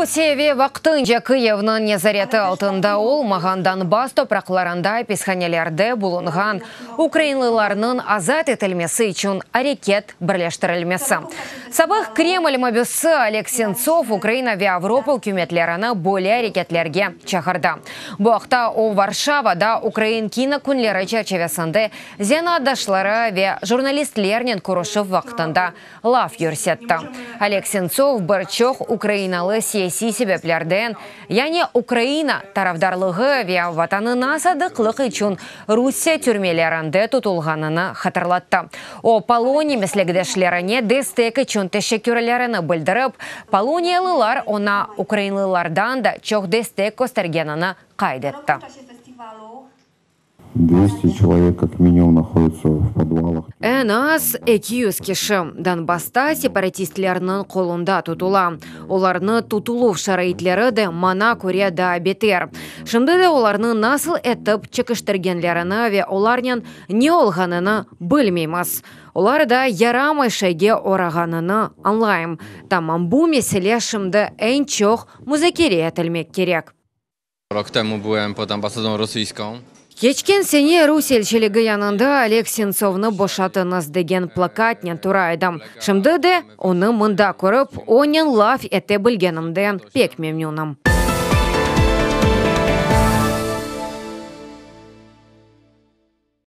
Белоруссия вақтынча Киевнын незареті алтында ол маған Донбасс топрақларында писханелерде булынган украинлыларның азат етілмесі үшін арекет бірлештірілмесі. Сабық Кремль мобюсы Олег Сенцов Украина ве Европа үкіметлеріні более арекетлерге чақырды. Бұақта о Варшавада Украин кино күнлері чәрчевесінде зенадашлары ве журналистлернен Курушев вақтында лав юрсетті. Олег Сенцов бірчоқ Украиналы саяси себеплерден, яғни Украина тарафдарлығы ве ватанына садықлық үшін Русия түрмелерінде тұтылғаныны хатырлатты. О Полония меслегдешлеріне дестек үшін тешекүрелеріні білдіріп, полониялылар она украинлылардан да чоқ дестек көстергеніні қайдетті. 200 человек как минимум находятся в подвалах. Нас 200 киші Донбасста сепаратистлерінің қолында тұтыла. Оларны тұтылу шарайтлері де мана көре да бетер. Шымды де оларны насыл етіп чекіштіргенлеріні ве оларнен не олғаныны білмейміз. Олар да ярамай шайге орағаныны анлайым. Тамам bu mesele шымды ән чоқ музакере етілмек керек. Rok temu byłem pod ambasadą rosyjską. Кечкен сене Рус елшілігі янында Олег Сенцовны бошатыныз деген плакатнен турайды. Шымды де оны мұнда көріп, онен лав ете білгенімден пек мемнуным.